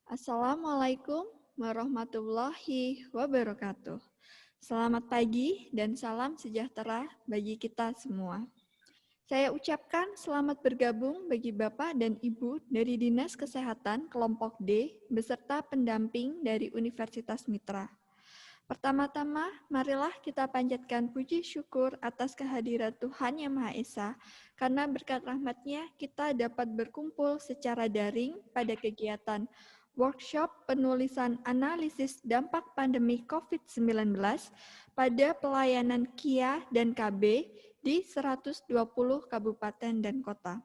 Assalamualaikum warahmatullahi wabarakatuh. Selamat pagi dan salam sejahtera bagi kita semua. Saya ucapkan selamat bergabung bagi Bapak dan Ibu dari Dinas Kesehatan Kelompok D beserta pendamping dari Universitas Mitra. Pertama-tama, marilah kita panjatkan puji syukur atas kehadiran Tuhan Yang Maha Esa, karena berkat rahmat-Nya kita dapat berkumpul secara daring pada kegiatan workshop penulisan analisis dampak pandemi COVID-19 pada pelayanan KIA dan KB di 120 kabupaten dan kota.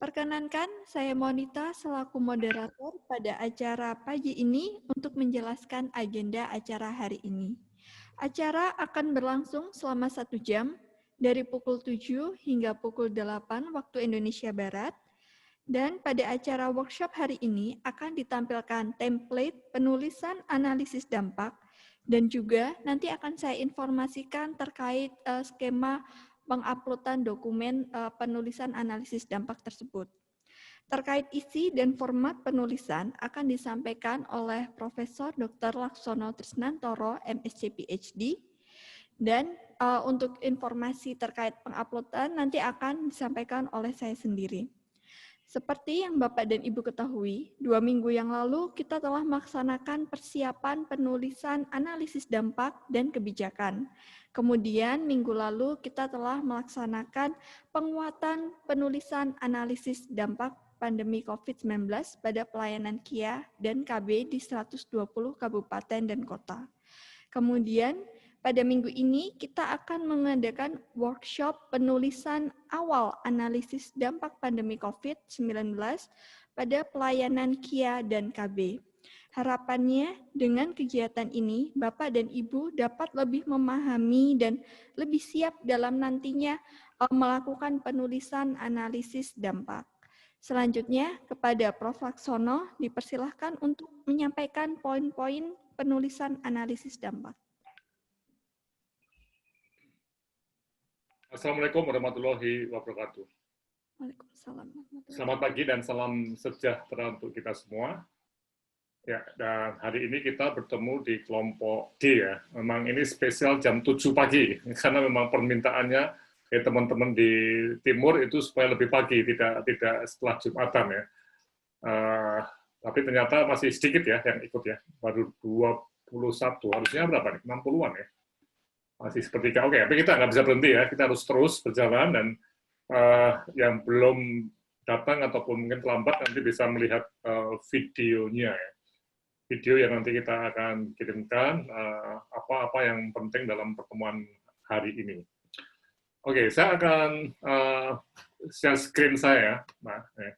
Perkenankan, saya Monita selaku moderator pada acara pagi ini untuk menjelaskan agenda acara hari ini. Acara akan berlangsung selama 1 jam, dari pukul 7 hingga pukul 8 waktu Indonesia Barat, dan pada acara workshop hari ini akan ditampilkan template penulisan analisis dampak, dan juga nanti akan saya informasikan terkait skema penguploadan dokumen penulisan analisis dampak tersebut. Terkait isi dan format penulisan akan disampaikan oleh Profesor Dr. Laksono Trisnantoro, MSc PhD, dan untuk informasi terkait penguploadan nanti akan disampaikan oleh saya sendiri. Seperti yang Bapak dan Ibu ketahui, 2 minggu yang lalu kita telah melaksanakan persiapan penulisan analisis dampak dan kebijakan. Kemudian minggu lalu kita telah melaksanakan penguatan penulisan analisis dampak pandemi COVID-19 pada pelayanan KIA dan KB di 120 kabupaten dan kota. Kemudian pada minggu ini kita akan mengadakan workshop penulisan awal analisis dampak pandemi COVID-19 pada pelayanan KIA dan KB. Harapannya dengan kegiatan ini, Bapak dan Ibu dapat lebih memahami dan lebih siap dalam nantinya melakukan penulisan analisis dampak. Selanjutnya, kepada Prof. Laksono dipersilahkan untuk menyampaikan poin-poin penulisan analisis dampak. Assalamualaikum warahmatullahi wabarakatuh. Waalaikumsalam. Selamat pagi dan salam sejahtera untuk kita semua. Ya, dan hari ini kita bertemu di kelompok D ya. Memang ini spesial jam 7 pagi karena memang permintaannya teman-teman di timur itu supaya lebih pagi, tidak setelah Jumatan ya. Tapi ternyata masih sedikit ya yang ikut ya. Baru 21, harusnya berapa nih? 60-an ya. Masih sepertiga. Oke, tapi kita nggak bisa berhenti ya, kita harus terus berjalan, dan yang belum datang ataupun mungkin terlambat nanti bisa melihat videonya ya. Video yang nanti kita akan kirimkan apa-apa yang penting dalam pertemuan hari ini. Oke, saya akan share screen saya. Nah, ya.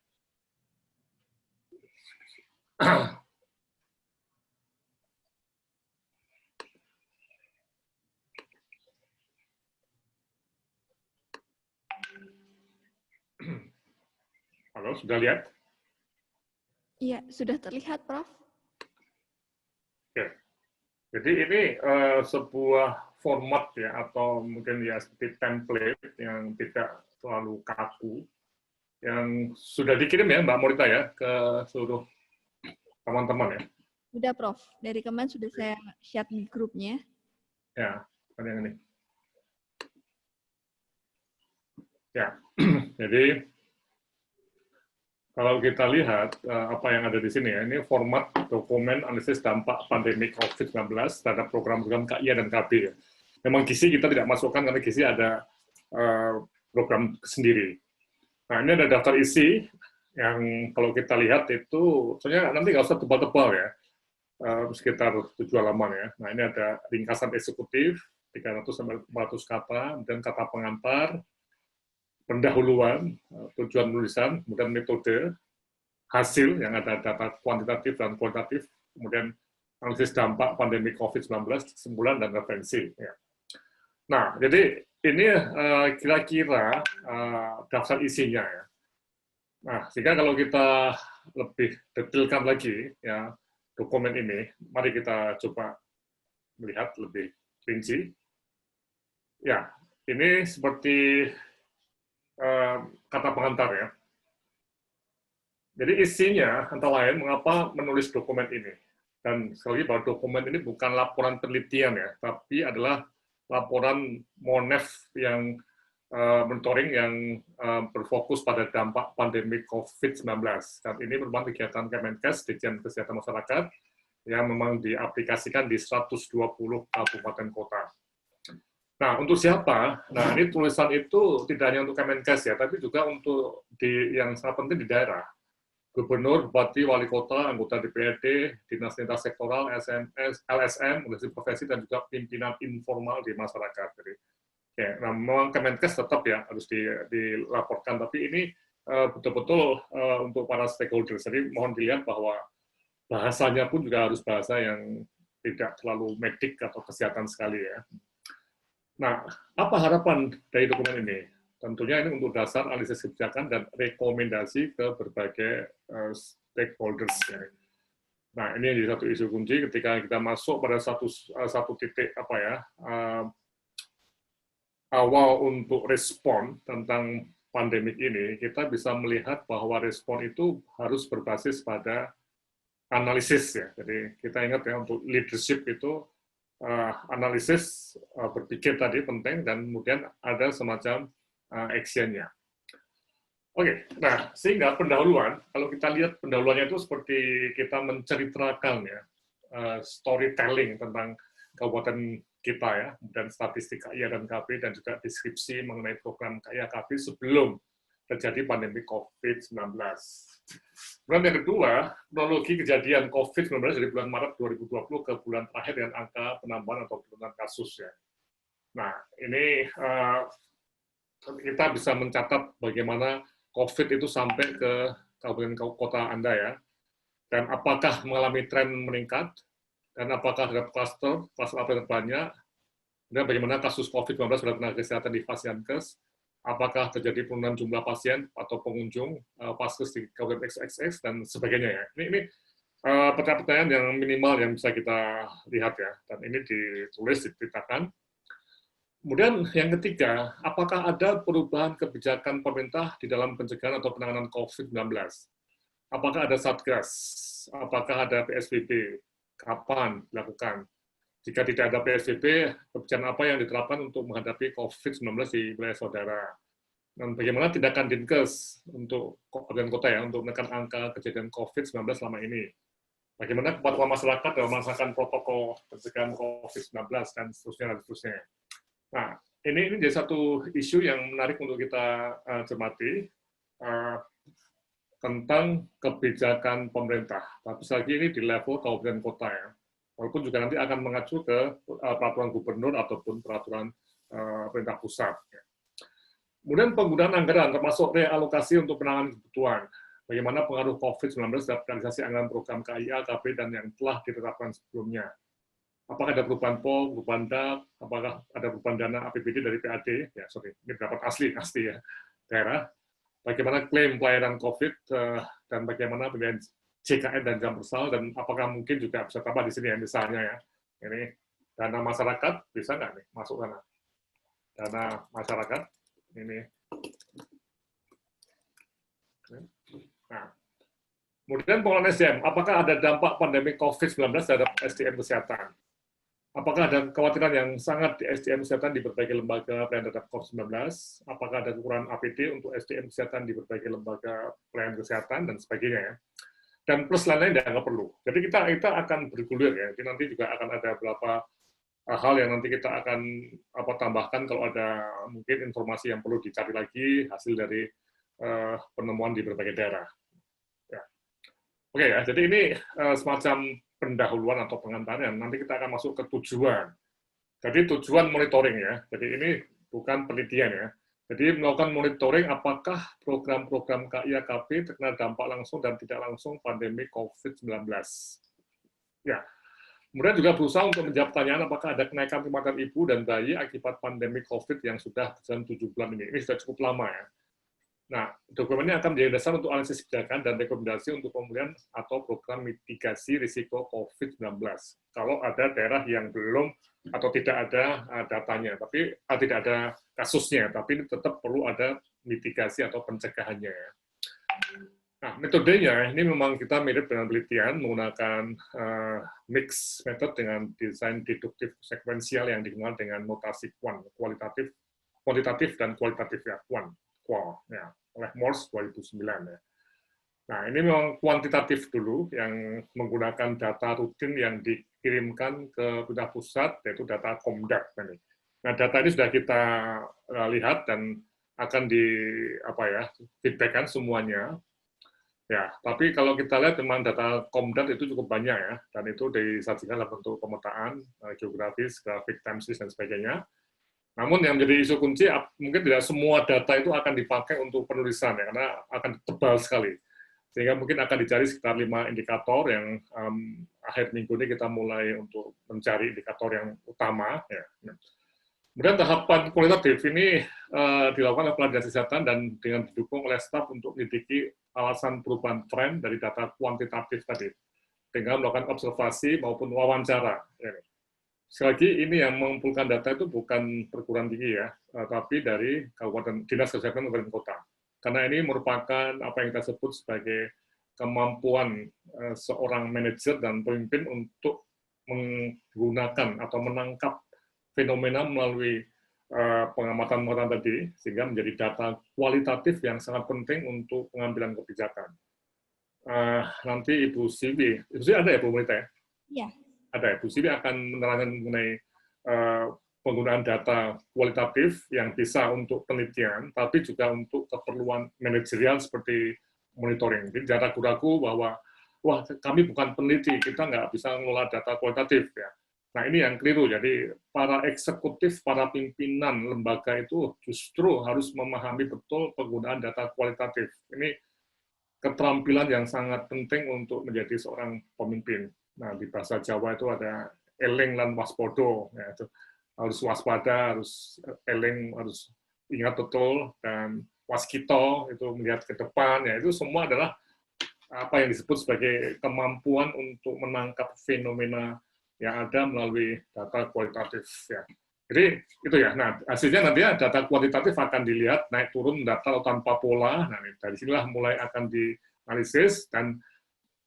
Halo, sudah lihat? Iya, sudah terlihat, Prof. Oke. Jadi ini sebuah format ya, atau mungkin ya seperti template yang tidak terlalu kaku, yang sudah dikirim ya Mbak Morita ya ke seluruh teman-teman ya. Sudah, Prof. Dari kemarin sudah saya share di grupnya. Ya, ada yang ini. Ya, jadi kalau kita lihat apa yang ada di sini ya, ini format dokumen analisis dampak pandemi COVID-19 terhadap program-program KIA dan KB ya. Memang GISI kita tidak masukkan karena GISI ada program sendiri. Nah, ini ada daftar isi yang kalau kita lihat itu, soalnya nanti nggak usah tebal-tebal ya, sekitar 7 halaman ya. Nah, ini ada ringkasan eksekutif, 300-400 kata, dan kata pengantar, pendahuluan, tujuan penulisan, kemudian metode, hasil yang ada data kuantitatif dan kualitatif, kemudian analisis dampak pandemi COVID-19, kesimpulan dan referensi. Ya. Nah, jadi ini kira-kira daftar isinya ya. Nah, sehingga kalau kita lebih detailkan lagi ya dokumen ini, mari kita coba melihat lebih rinci. Ya, ini seperti kata pengantar ya. Jadi isinya antara lain mengapa menulis dokumen ini. Dan sekali lagi bahwa dokumen ini bukan laporan penelitian ya, tapi adalah laporan MONEF yang monitoring yang berfokus pada dampak pandemi COVID-19. Dan ini merupakan kegiatan Kemenkes, Ditjen Kesehatan Masyarakat, yang memang diaplikasikan di 120 kabupaten kota. Nah, untuk siapa? Nah, ini tulisan itu tidak hanya untuk Kemenkes ya, tapi juga untuk yang sangat penting di daerah. Gubernur, Bupati, Wali Kota, anggota DPRD, Dinas Lintas Sektoral, SMS, LSM, organisasi profesi, dan juga pimpinan informal di masyarakat. Jadi, ya, nah, memang Kemenkes tetap ya harus dilaporkan, tapi ini betul-betul untuk para stakeholders. Jadi mohon dilihat bahwa bahasanya pun juga harus bahasa yang tidak terlalu medik atau kesehatan sekali ya. Nah, apa harapan dari dokumen ini? Tentunya ini untuk dasar analisis kebijakan dan rekomendasi ke berbagai stakeholders. Ya. Nah, ini jadi satu isu kunci ketika kita masuk pada satu titik apa ya awal untuk respon tentang pandemik ini, kita bisa melihat bahwa respon itu harus berbasis pada analisis ya. Jadi kita ingat ya untuk leadership itu analisis berpikir tadi penting dan kemudian ada semacam action-nya. Oke, nah sehingga pendahuluan, kalau kita lihat pendahuluannya itu seperti kita menceritakan ya, storytelling tentang kabupaten kita ya, dan statistik KIA dan KB, dan juga deskripsi mengenai program KIA KB sebelum terjadi pandemi COVID-19. Kemudian yang kedua, kronologi kejadian COVID-19 dari bulan Maret 2020 ke bulan terakhir dengan angka penambahan atau penurunan kasus ya. Nah, ini kita bisa mencatat bagaimana COVID itu sampai ke kabupaten kota Anda ya, dan apakah mengalami tren meningkat, dan apakah ada kluster apa yang terbanyak, dan bagaimana kasus COVID-19 pada tenaga kesehatan di Fasiankes, apakah terjadi penurunan jumlah pasien atau pengunjung Paskes di kabupaten XXX, dan sebagainya ya. Ini pertanyaan yang minimal yang bisa kita lihat ya, dan ini ditulis, diceritakan. Kemudian yang ketiga, apakah ada perubahan kebijakan pemerintah di dalam pencegahan atau penanganan COVID-19? Apakah ada Satgas? Apakah ada PSBB? Kapan dilakukan? Jika tidak ada PSBB, kebijakan apa yang diterapkan untuk menghadapi COVID-19 di wilayah saudara? Dan bagaimana tindakan Dinkes untuk kabupaten kota ya, untuk menekan angka kejadian COVID-19 selama ini? Bagaimana kepatuhan masyarakat dalam melaksanakan protokol pencegahan COVID-19 dan seterusnya. Nah, ini jadi satu isu yang menarik untuk kita cermati tentang kebijakan pemerintah. Tapi lagi ini di level kabupaten kota ya. Walaupun juga nanti akan mengacu ke peraturan gubernur ataupun peraturan pemerintah pusat. Kemudian penggunaan anggaran termasuk realokasi untuk penanganan kebutuhan. Bagaimana pengaruh COVID-19 terhadap realisasi anggaran program KIA, KB, dan yang telah ditetapkan sebelumnya. Apakah ada perubahan POL, perubahan DAP, apakah ada perubahan dana APBD dari PAD, ya sorry, ini dapat asli ya, daerah. Bagaimana klaim pelayanan COVID, dan bagaimana pemberian JKN dan jam bersal, dan apakah mungkin juga bisa tambah di sini ya, misalnya ya, ini dana masyarakat, bisa nggak nih masuk sana? Dana masyarakat, ini. Nah, kemudian pengelolaan SDM, apakah ada dampak pandemi COVID-19 terhadap SDM kesehatan? Apakah ada kekhawatiran yang sangat di SDM kesehatan di berbagai lembaga pelayanan terhadap COVID-19? Apakah ada kekurangan APD untuk SDM kesehatan di berbagai lembaga pelayanan kesehatan, dan sebagainya ya. Dan plus lain-lain tidak perlu. Jadi kita akan bergulir ya. Jadi nanti juga akan ada beberapa hal yang nanti kita akan tambahkan kalau ada mungkin informasi yang perlu dicari lagi, hasil dari penemuan di berbagai daerah. Ya. Oke ya, jadi ini semacam pendahuluan atau pengantaran. Nanti kita akan masuk ke tujuan. Jadi tujuan monitoring ya. Jadi ini bukan penelitian ya. Jadi melakukan monitoring apakah program-program KIA KB terkena dampak langsung dan tidak langsung pandemi COVID-19. Ya. Kemudian juga berusaha untuk menjawab pertanyaan apakah ada kenaikan kematian ibu dan bayi akibat pandemi COVID yang sudah berjalan 7 bulan ini. Ini sudah cukup lama ya. Nah, dokumen ini akan menjadi dasar untuk analisis kebijakan dan rekomendasi untuk pemulihan atau program mitigasi risiko COVID-19. Kalau ada daerah yang belum atau tidak ada datanya, tapi tidak ada kasusnya, tapi ini tetap perlu ada mitigasi atau pencegahannya. Nah, metodenya ini memang kita mirip dengan penelitian menggunakan mix method dengan desain deduktif sekuensial yang dikenal dengan notasi kuantitatif dan kualitatif ya, qual ya, oleh Morse 2009 ya. Nah, ini memang kuantitatif dulu yang menggunakan data rutin yang dikirimkan ke pusat yaitu data Comdat. Nah, data ini sudah kita lihat dan akan di feedbackkan semuanya. Ya, tapi kalau kita lihat memang data Comdat itu cukup banyak ya, dan itu disajikan dalam bentuk pemetaan, geografis, grafik, time series, dan sebagainya. Namun yang menjadi isu kunci, mungkin tidak semua data itu akan dipakai untuk penulisan ya, karena akan tebal sekali. Sehingga mungkin akan dicari sekitar 5 indikator yang akhir minggu ini kita mulai untuk mencari indikator yang utama. Ya. Kemudian tahapan kualitatif ini dilakukan oleh pelajar kesehatan dan dengan didukung oleh staf untuk menyelidiki alasan perubahan tren dari data kuantitatif tadi dengan melakukan observasi maupun wawancara. Sekali lagi ini yang mengumpulkan data itu bukan perguruan tinggi ya, tapi dari kabupaten dinas kesehatan kabupaten kota. Karena ini merupakan apa yang kita sebut sebagai kemampuan seorang manajer dan pemimpin untuk menggunakan atau menangkap fenomena melalui pengamatan-pengamatan tadi, sehingga menjadi data kualitatif yang sangat penting untuk pengambilan kebijakan. Nanti Ibu Siwi ada ya Bu Melita ya? Iya. Ada ya, Bu Siwi akan menerangkan mengenai penggunaan data kualitatif yang bisa untuk penelitian, tapi juga untuk keperluan manajerial seperti monitoring. Jadi jangan ragu-ragu bahwa, wah kami bukan peneliti, kita nggak bisa mengelola data kualitatif ya. Nah, ini yang keliru. Jadi, para eksekutif, para pimpinan lembaga itu justru harus memahami betul penggunaan data kualitatif. Ini keterampilan yang sangat penting untuk menjadi seorang pemimpin. Nah, di bahasa Jawa itu ada eling lan waspodo. Ya, itu harus waspada, harus eling, harus ingat betul, dan waskito, itu melihat ke depan. Ya, itu semua adalah apa yang disebut sebagai kemampuan untuk menangkap fenomena yang ada melalui data kualitatif ya. Jadi itu ya. Nah, hasilnya nanti data kuantitatif akan dilihat naik turun data tanpa pola. Nah, dari sinilah mulai akan dianalisis dan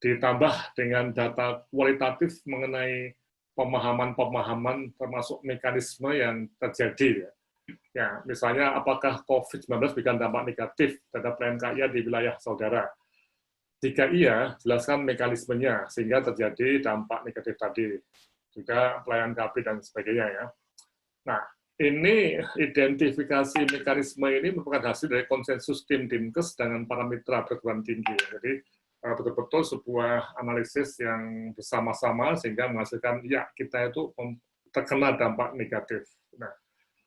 ditambah dengan data kualitatif mengenai pemahaman-pemahaman termasuk mekanisme yang terjadi ya. Ya, misalnya apakah COVID-19 berikan dampak negatif terhadap pelayanan KIA di wilayah saudara? Jika iya, jelaskan mekanismenya sehingga terjadi dampak negatif tadi. Juga pelayanan KB dan sebagainya ya. Nah, ini identifikasi mekanisme ini merupakan hasil dari konsensus tim Dinkes dengan para mitra perguruan tinggi. Jadi betul-betul sebuah analisis yang bersama-sama sehingga menghasilkan ya kita itu terkena dampak negatif.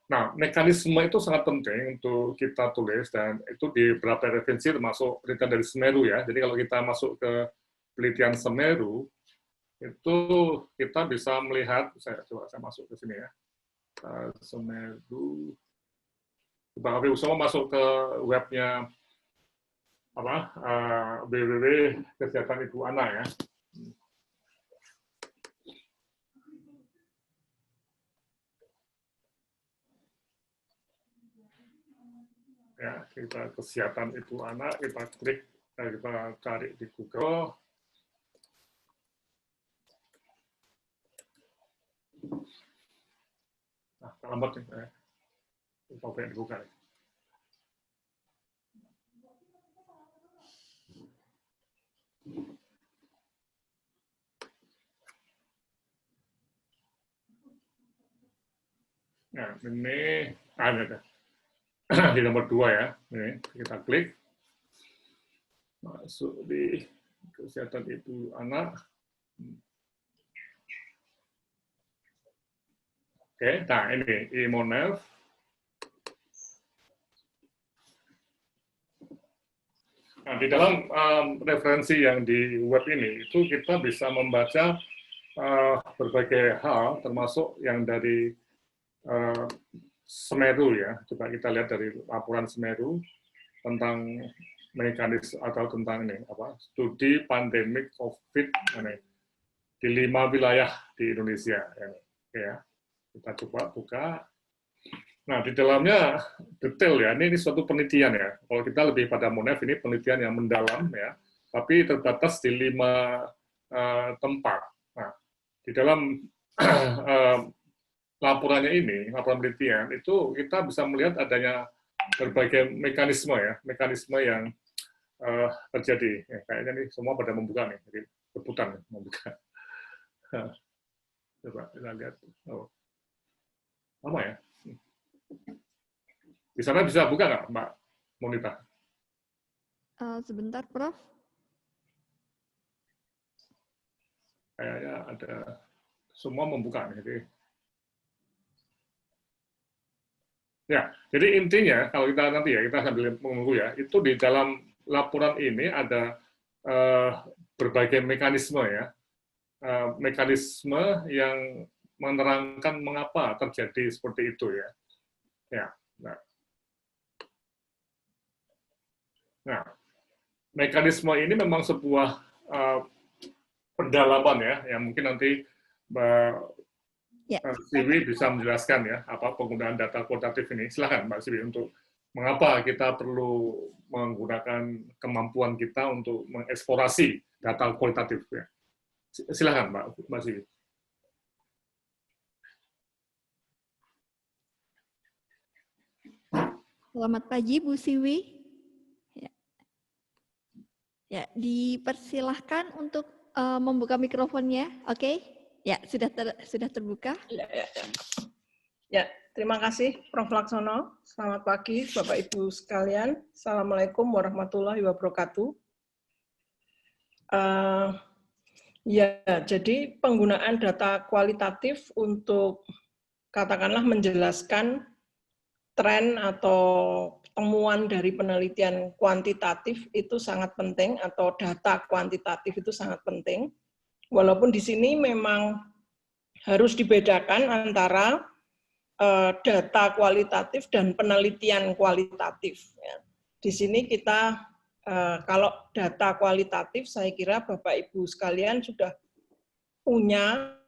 Nah, mekanisme itu sangat penting untuk kita tulis dan itu di beberapa referensi termasuk penelitian dari Semeru ya. Jadi kalau kita masuk ke penelitian Semeru itu kita bisa melihat, saya masuk ke sini ya. Semeru. Bang Abi Usomo masuk ke webnya www.kesehatan Ibu Ana ya. Ya, kita kesehatan Ibu Anak, kita klik, kita cari di Google. Nah, lambat nih, coba dibuka. Nah, ini ada. Di nomor 2 ya, ini kita klik masuk di kesehatan Ibu Anak. Oke, nah ini Imonef. Nah, di dalam referensi yang di web ini itu kita bisa membaca berbagai hal, termasuk yang dari Semeru ya. Coba kita lihat dari laporan Semeru tentang mekanisme atau tentang ini studi pandemik COVID di 5 wilayah di Indonesia. Ya, kita coba buka. Nah, di dalamnya detail ya, ini suatu penelitian ya. Kalau kita lebih pada MONEF, ini penelitian yang mendalam ya, tapi terbatas di 5 tempat. Nah, di dalam laporannya ini, laporan penelitian, itu kita bisa melihat adanya berbagai mekanisme ya, mekanisme yang terjadi. Ya, kayaknya nih semua pada membuka nih, jadi rebutan membuka. Coba kita lihat. Oh, lama ya. Di sana bisa buka nggak, Mbak Monita? Sebentar, Prof. Kayaknya ada semua membuka. Jadi intinya kalau kita nanti ya kita sambil menunggu ya, itu di dalam laporan ini ada berbagai mekanisme ya, mekanisme yang menerangkan mengapa terjadi seperti itu ya. Nah, mekanisme ini memang sebuah pendalaman ya, yang mungkin nanti Mbak Siwi bisa menjelaskan ya, apa penggunaan data kualitatif ini. Silakan Mbak Siwi untuk mengapa kita perlu menggunakan kemampuan kita untuk mengeksplorasi data kualitatif ya. Silakan Mbak Siwi. Selamat pagi Bu Siwi. Ya, dipersilahkan untuk membuka mikrofonnya, oke? Ya, sudah terbuka. Ya, terima kasih Prof. Laksono. Selamat pagi Bapak Ibu sekalian. Assalamualaikum warahmatullahi wabarakatuh. Ya, jadi penggunaan data kualitatif untuk katakanlah menjelaskan tren atau temuan dari penelitian kuantitatif itu sangat penting, atau data kuantitatif itu sangat penting. Walaupun di sini memang harus dibedakan antara data kualitatif dan penelitian kualitatif. Di sini kita, kalau data kualitatif, saya kira Bapak Ibu sekalian sudah punya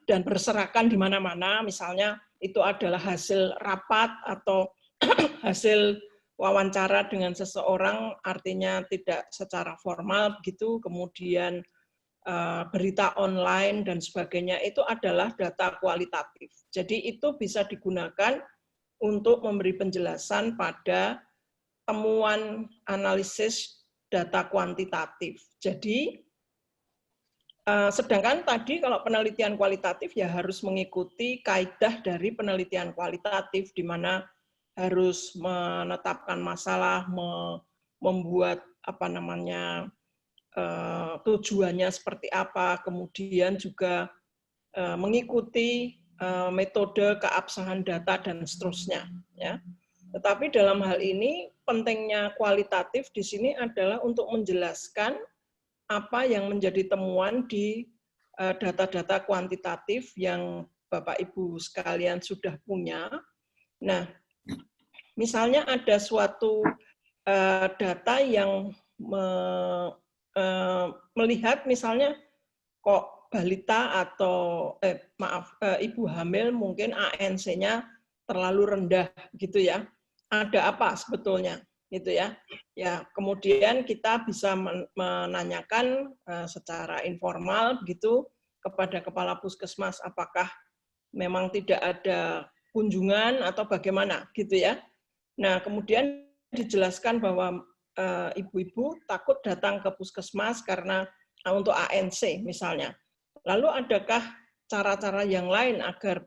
dan berserakan di mana-mana, misalnya itu adalah hasil rapat atau hasil wawancara dengan seseorang, artinya tidak secara formal begitu, kemudian berita online dan sebagainya, itu adalah data kualitatif. Jadi itu bisa digunakan untuk memberi penjelasan pada temuan analisis data kuantitatif. Jadi sedangkan tadi kalau penelitian kualitatif ya harus mengikuti kaidah dari penelitian kualitatif, di mana harus menetapkan masalah, membuat tujuannya seperti apa, kemudian juga mengikuti metode keabsahan data dan seterusnya. Ya. Tetapi dalam hal ini pentingnya kualitatif di sini adalah untuk menjelaskan apa yang menjadi temuan di data-data kuantitatif yang Bapak Ibu sekalian sudah punya. Nah, misalnya ada suatu data yang melihat misalnya kok balita atau ibu hamil mungkin ANC-nya terlalu rendah gitu ya. Ada apa sebetulnya gitu ya. Ya, kemudian kita bisa menanyakan secara informal begitu kepada kepala puskesmas apakah memang tidak ada kunjungan atau bagaimana gitu ya. Nah, kemudian dijelaskan bahwa ibu-ibu takut datang ke puskesmas karena untuk ANC misalnya. Lalu adakah cara-cara yang lain agar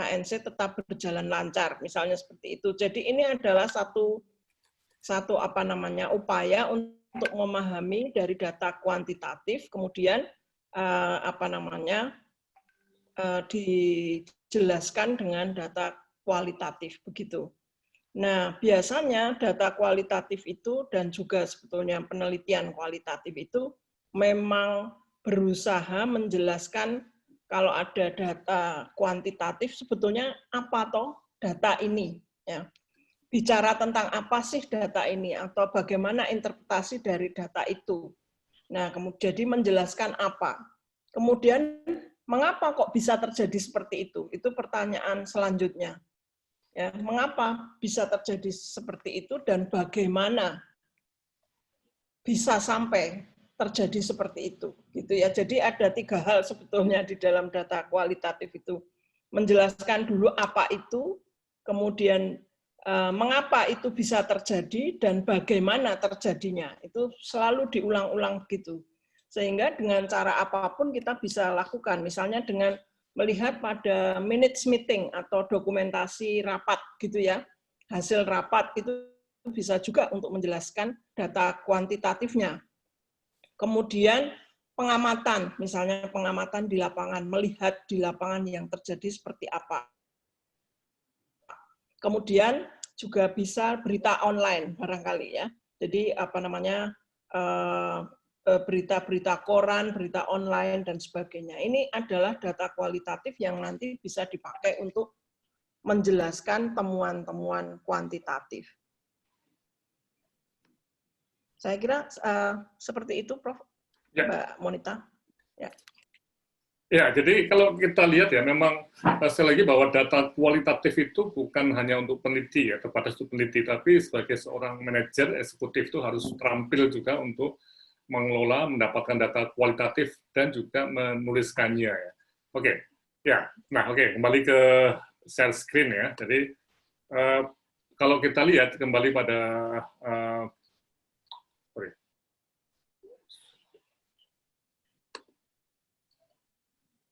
ANC tetap berjalan lancar, misalnya seperti itu. Jadi ini adalah satu upaya untuk memahami dari data kuantitatif, kemudian dijelaskan dengan data kualitatif begitu. Nah, biasanya data kualitatif itu dan juga sebetulnya penelitian kualitatif itu memang berusaha menjelaskan kalau ada data kuantitatif sebetulnya apa toh data ini. Ya. Bicara tentang apa sih data ini atau bagaimana interpretasi dari data itu. Nah, kemudian jadi menjelaskan apa. Kemudian mengapa kok bisa terjadi seperti itu? Itu pertanyaan selanjutnya. Ya, mengapa bisa terjadi seperti itu dan bagaimana bisa sampai terjadi seperti itu, gitu ya. Jadi ada 3 hal sebetulnya di dalam data kualitatif itu. Menjelaskan dulu apa itu, kemudian mengapa itu bisa terjadi dan bagaimana terjadinya. Itu selalu diulang-ulang begitu. Sehingga dengan cara apapun kita bisa lakukan. Misalnya dengan melihat pada minutes meeting atau dokumentasi rapat gitu ya. Hasil rapat itu bisa juga untuk menjelaskan data kuantitatifnya. Kemudian pengamatan, misalnya pengamatan di lapangan, melihat di lapangan yang terjadi seperti apa. Kemudian juga bisa berita online barangkali ya. Jadi apa namanya berita-berita koran, berita online dan sebagainya. Ini adalah data kualitatif yang nanti bisa dipakai untuk menjelaskan temuan-temuan kuantitatif. Saya kira seperti itu, Prof. Ya. Mbak Monita. Ya. Ya, jadi kalau kita lihat ya, memang sekali lagi bahwa data kualitatif itu bukan hanya untuk peneliti ya, terbatas untuk peneliti, tapi sebagai seorang manajer eksekutif itu harus terampil juga untuk mengelola, mendapatkan data kualitatif dan juga menuliskannya ya. Oke, ya, nah oke, kembali ke share screen ya. Jadi kalau kita lihat kembali pada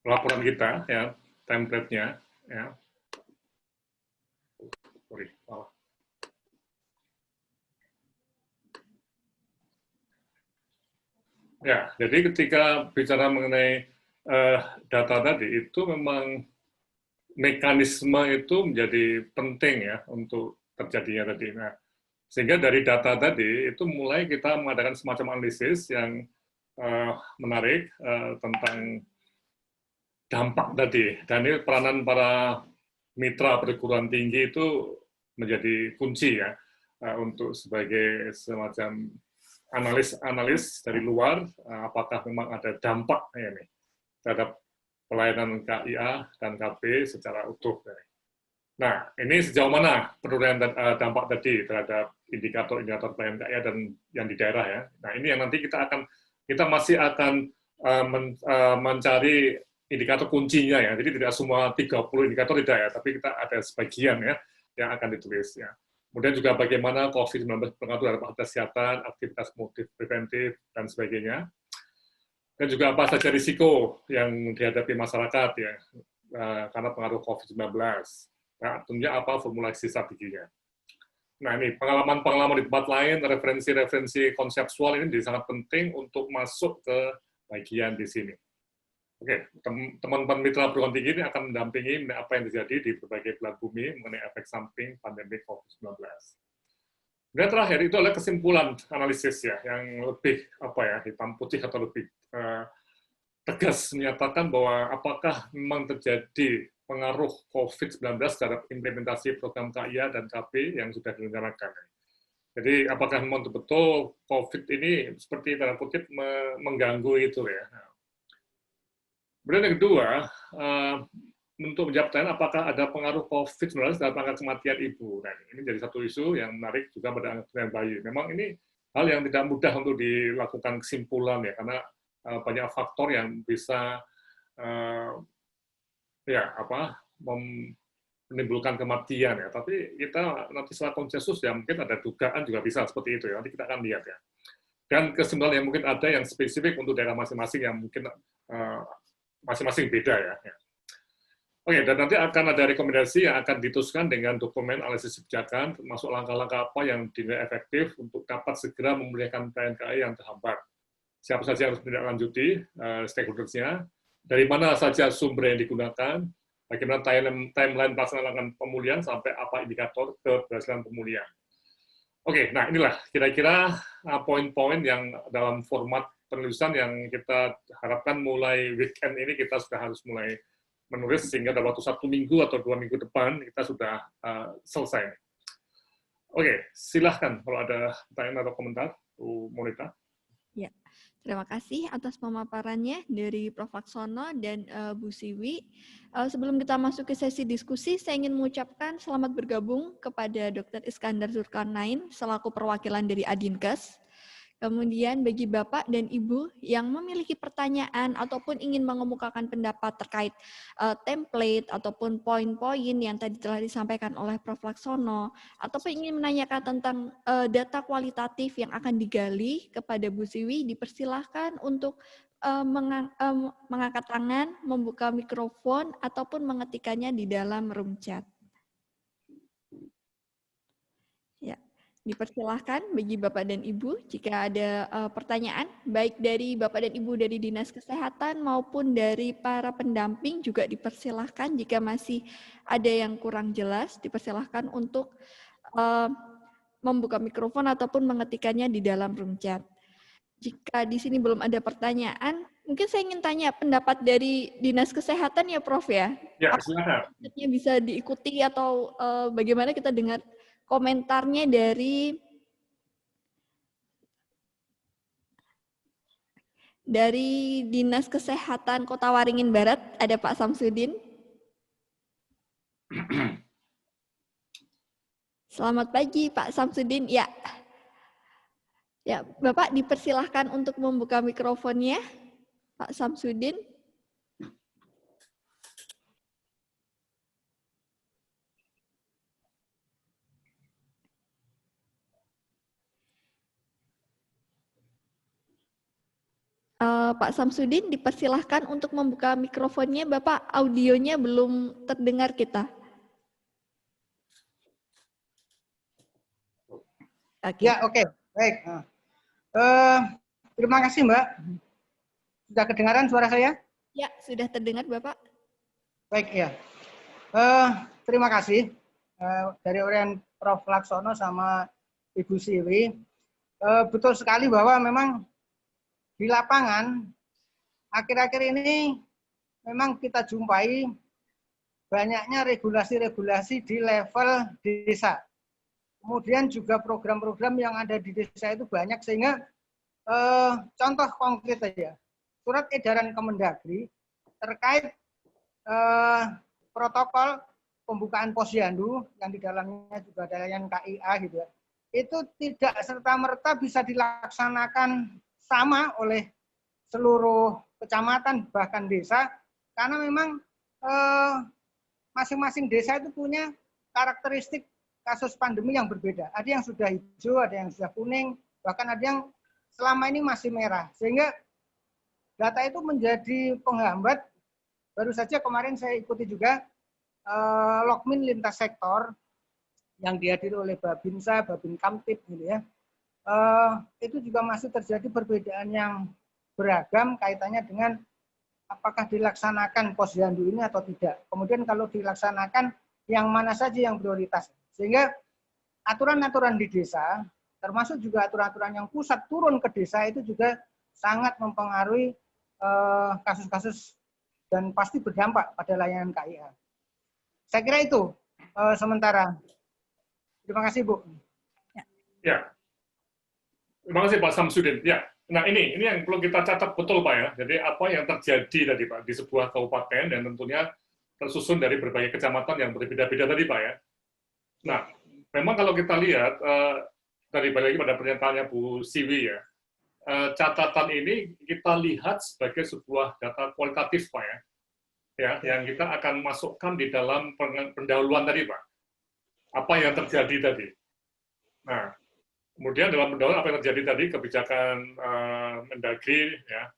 laporan kita ya, template-nya ya. Ya, jadi ketika bicara mengenai data tadi itu memang mekanisme itu menjadi penting ya untuk terjadinya tadi. Nah, sehingga dari data tadi itu mulai kita mengadakan semacam analisis yang menarik tentang dampak tadi. Dan ini peranan para mitra perguruan tinggi itu menjadi kunci ya untuk sebagai semacam analis dari luar, apakah memang ada dampak ini terhadap pelayanan KIA dan KB secara utuh. Nah, ini sejauh mana penurunan dampak tadi terhadap indikator-indikator pelayanan KIA dan yang di daerah ya. Nah, ini yang nanti kita masih akan mencari indikator kuncinya ya. Jadi tidak semua 30 indikator tidak ya, tapi kita ada sebagian ya yang akan ditulis ya. Kemudian juga bagaimana COVID-19 berpengaruh terhadap kesehatan, aktivitas preventif, dan sebagainya. Dan juga apa saja risiko yang dihadapi masyarakat ya karena pengaruh COVID-19. Nah, tentunya apa formulasi strateginya. Nah, ini pengalaman-pengalaman di tempat lain, referensi-referensi konseptual ini sangat penting untuk masuk ke bagian di sini. Oke, teman-teman mitra perguruan tinggi ini akan mendampingi apa yang terjadi di berbagai belahan bumi mengenai efek samping pandemi COVID-19. Dan terakhir itu adalah kesimpulan analisis ya, yang lebih hitam putih atau lebih tegas menyatakan bahwa apakah memang terjadi pengaruh COVID-19 terhadap implementasi program KIA dan KB yang sudah direncanakan. Jadi apakah memang betul COVID ini seperti tanda kutip mengganggu itu ya. Kemudian yang kedua, untuk menjawab pertanyaan apakah ada pengaruh COVID-19 dalam angka kematian ibu. Nah, ini jadi satu isu yang menarik juga pada kematian bayi. Memang ini hal yang tidak mudah untuk dilakukan kesimpulan ya, karena banyak faktor yang bisa menimbulkan kematian ya. Tapi kita nanti setelah konsensus ya mungkin ada dugaan juga bisa seperti itu ya. Nanti kita akan lihat ya. Dan kesimpulan yang mungkin ada yang spesifik untuk daerah masing-masing yang mungkin masing-masing beda ya. Oke, dan nanti akan ada rekomendasi yang akan diteruskan dengan dokumen analisis kebijakan, termasuk langkah-langkah apa yang dinilai efektif untuk dapat segera memulihkan PNKI yang terhambat. Siapa saja yang harus menindaklanjuti stakeholders-nya, dari mana saja sumber yang digunakan, bagaimana timeline pelaksanaan pemulihan, sampai apa indikator keberhasilan pemulihan. Oke, nah inilah kira-kira poin-poin yang dalam format penulisan yang kita harapkan mulai weekend ini kita sudah harus mulai menulis sehingga dalam waktu 1 minggu atau 2 minggu depan kita sudah selesai. Oke, silahkan kalau ada pertanyaan atau komentar, Bu Monita. Ya, Terima kasih atas pemaparannya dari Prof. Laksono dan Bu Siwi. Sebelum kita masuk ke sesi diskusi, saya ingin mengucapkan selamat bergabung kepada Dr. Iskandar Zulkarnain selaku perwakilan dari Adinkes. Kemudian bagi Bapak dan Ibu yang memiliki pertanyaan ataupun ingin mengemukakan pendapat terkait template ataupun poin-poin yang tadi telah disampaikan oleh Prof. Laksono, ataupun ingin menanyakan tentang data kualitatif yang akan digali kepada Bu Siwi, dipersilahkan untuk mengangkat tangan, membuka mikrofon, ataupun mengetikkannya di dalam room chat. Ya. Dipersilahkan bagi Bapak dan Ibu jika ada pertanyaan, baik dari Bapak dan Ibu dari Dinas Kesehatan maupun dari para pendamping juga dipersilahkan jika masih ada yang kurang jelas, dipersilahkan untuk membuka mikrofon ataupun mengetikkannya di dalam room chat. Jika di sini belum ada pertanyaan, mungkin saya ingin tanya pendapat dari Dinas Kesehatan ya Prof ya? Ya, silakan. Bisa diikuti atau bagaimana kita dengar komentarnya dari Dinas Kesehatan Kota Waringin Barat, ada Pak Samsudin. Selamat pagi Pak Samsudin. Ya, Bapak dipersilahkan untuk membuka mikrofonnya, Pak Samsudin. Pak Samsudin dipersilahkan untuk membuka mikrofonnya. Bapak, audionya belum terdengar kita. Ya, oke. Baik. Terima kasih, Mbak. Sudah kedengaran suara saya? Ya, sudah terdengar, Bapak. Baik, ya. Terima kasih dari Orian Prof. Laksono sama Ibu Siwi. Betul sekali bahwa memang di lapangan akhir-akhir ini memang kita jumpai banyaknya regulasi-regulasi di level desa. Kemudian juga program-program yang ada di desa itu banyak sehingga contoh konkret saja, surat edaran Kemendagri terkait protokol pembukaan posyandu yang di dalamnya juga ada layanan KIA gitu ya, itu tidak serta-merta bisa dilaksanakan sama oleh seluruh kecamatan bahkan desa, karena memang masing-masing desa itu punya karakteristik kasus pandemi yang berbeda. Ada yang sudah hijau, ada yang sudah kuning, bahkan ada yang selama ini masih merah. Sehingga data itu menjadi penghambat. Baru saja kemarin saya ikuti juga Lokmin lintas sektor yang dihadiri oleh Babinsa, Babin Kamtib gitu ya. Itu juga masih terjadi perbedaan yang beragam kaitannya dengan apakah dilaksanakan posyandu ini atau tidak. Kemudian kalau dilaksanakan yang mana saja yang prioritas. Sehingga aturan-aturan di desa, termasuk juga aturan-aturan yang pusat turun ke desa itu juga sangat mempengaruhi kasus-kasus dan pasti berdampak pada layanan KIA. Saya kira itu sementara. Terima kasih, Bu. Ya. Terima kasih Pak Samsudin. Ya, nah ini yang perlu kita catat betul Pak ya. Jadi apa yang terjadi tadi Pak di sebuah kabupaten dan tentunya tersusun dari berbagai kecamatan yang berbeda-beda tadi Pak ya. Nah, memang kalau kita lihat dari balik lagi pada pernyataannya Bu Siwi ya, catatan ini kita lihat sebagai sebuah data kualitatif Pak ya, yang kita akan masukkan di dalam pendahuluan tadi Pak. Apa yang terjadi tadi. Nah, kemudian dalam pendahuluan apa yang terjadi tadi, kebijakan Mendagri, ya.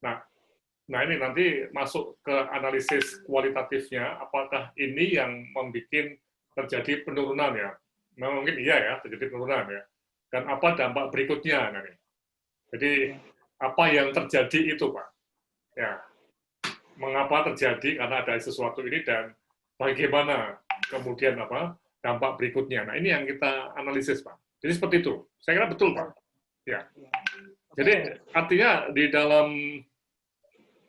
Nah ini nanti masuk ke analisis kualitatifnya, apakah ini yang membuat terjadi penurunan ya? Memang mungkin iya ya, terjadi penurunan ya. Dan apa dampak berikutnya nanti? Jadi apa yang terjadi itu Pak? Ya, mengapa terjadi? Karena ada sesuatu ini dan bagaimana kemudian apa dampak berikutnya? Nah ini yang kita analisis Pak. Jadi seperti itu. Saya kira betul, Pak. Ya. Jadi artinya di dalam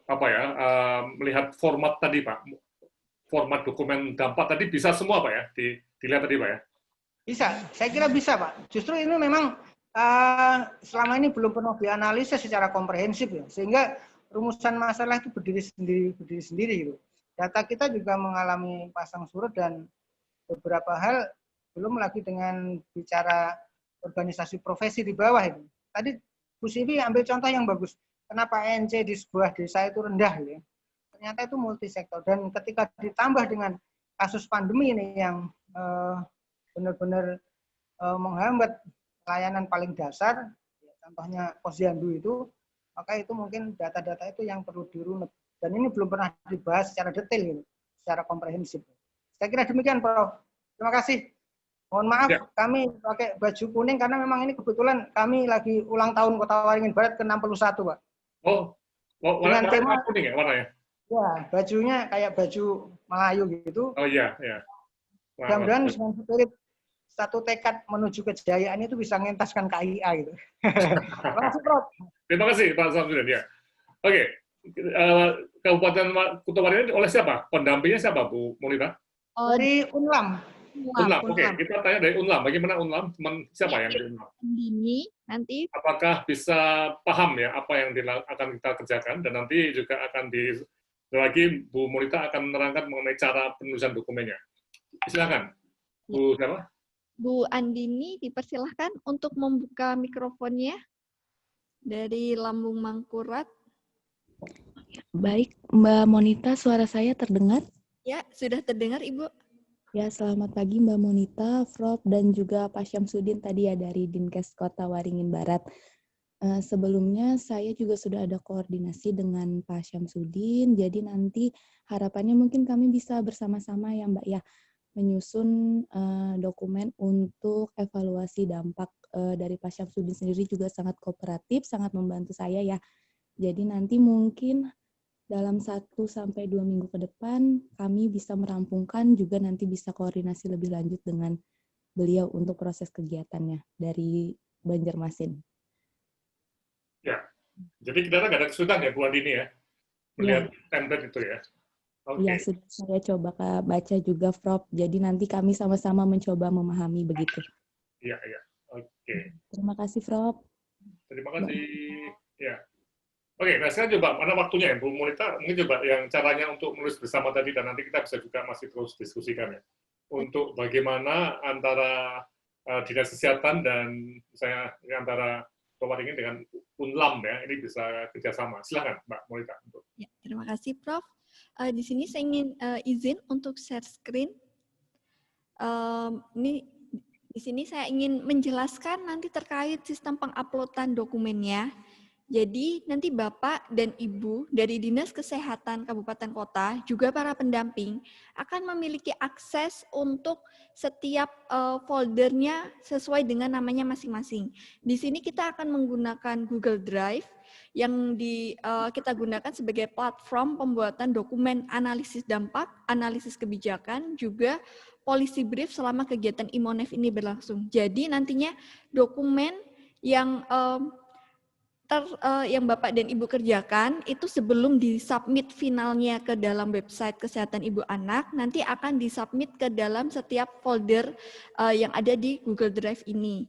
apa ya melihat format tadi, Pak, format dokumen dampak tadi bisa semua, Pak ya, dilihat tadi, Pak ya. Bisa. Saya kira bisa, Pak. Justru ini memang selama ini belum pernah dianalisis secara komprehensif ya, sehingga rumusan masalah itu berdiri sendiri gitu. Data kita juga mengalami pasang surut dan beberapa hal belum lagi dengan bicara organisasi profesi di bawah itu. Tadi Bu Sivi ambil contoh yang bagus. Kenapa ANC di sebuah desa itu rendah ya? Ternyata itu multisektor dan ketika ditambah dengan kasus pandemi ini yang benar-benar menghambat layanan paling dasar, ya, contohnya posyandu itu, maka itu mungkin data-data itu yang perlu dirunut. Dan ini belum pernah dibahas secara detail, gitu, secara komprehensif. Saya kira demikian, Prof. Terima kasih. Mohon maaf, ya, kami pakai baju kuning karena memang ini kebetulan kami lagi ulang tahun Kota Waringin Barat ke-61, Pak. Oh, dengan tema kuning ya warnanya? Ya, bajunya kayak baju Melayu gitu. Oh iya, iya. Mudah-mudahan dengan spirit satu tekad menuju kejayaan itu bisa mengentaskan KIA gitu. Terima kasih, Prof. Terima kasih, Pak Samsudin. Ya. Oke, Kabupaten Kota Waringin oleh siapa? Pendampingnya siapa, Bu Monita? Dari Unlam. Unlam. Oke, kita tanya dari Unlam. Bagaimana Unlam? Siapa yang di Unlam? Ini nanti. Apakah bisa paham ya apa yang akan kita kerjakan dan nanti juga akan lagi Bu Monita akan menerangkan mengenai cara penulisan dokumennya. Silakan, Bu siapa? Bu Andini dipersilahkan untuk membuka mikrofonnya dari Lambung Mangkurat. Baik, Mbak Monita, suara saya terdengar? Ya, sudah terdengar, Ibu. Ya, selamat pagi Mbak Monita, Prof, dan juga Pak Syamsuddin tadi ya dari Dinkes Kota Waringin Barat. Sebelumnya saya juga sudah ada koordinasi dengan Pak Syamsuddin, jadi nanti harapannya mungkin kami bisa bersama-sama ya Mbak ya, menyusun dokumen untuk evaluasi dampak dari Pak Syamsuddin sendiri juga sangat kooperatif, sangat membantu saya ya. Jadi nanti mungkin dalam 1-2 minggu ke depan kami bisa merampungkan juga nanti bisa koordinasi lebih lanjut dengan beliau untuk proses kegiatannya dari Banjarmasin. Ya, jadi kita nggak ada kesulitan ya Bu Andini ya, melihat template itu ya. Iya, sudah saya coba baca juga, Prof. Jadi nanti kami sama-sama mencoba memahami begitu. Iya, iya. Oke. Terima kasih, Prof. Terima kasih. Ya. Oke, nah sekarang coba, mana waktunya ya, Bu Monita, mungkin coba yang caranya untuk menulis bersama tadi, dan nanti kita bisa juga masih terus diskusikan ya. Untuk bagaimana antara Dinas Kesehatan dan misalnya antara Waringin dengan Unlam ya, ini bisa kerjasama. Silakan, Mbak Monita. Ya, terima kasih, Prof. Di sini saya ingin izin untuk share screen. Ini di sini saya ingin menjelaskan nanti terkait sistem penguploadan dokumennya. Jadi nanti Bapak dan Ibu dari Dinas Kesehatan Kabupaten Kota, juga para pendamping, akan memiliki akses untuk setiap foldernya sesuai dengan namanya masing-masing. Di sini kita akan menggunakan Google Drive yang kita gunakan sebagai platform pembuatan dokumen analisis dampak, analisis kebijakan, juga policy brief selama kegiatan Imonef ini berlangsung. Jadi nantinya dokumen yang yang Bapak dan Ibu kerjakan itu sebelum disubmit finalnya ke dalam website Kesehatan Ibu Anak, nanti akan disubmit ke dalam setiap folder yang ada di Google Drive ini.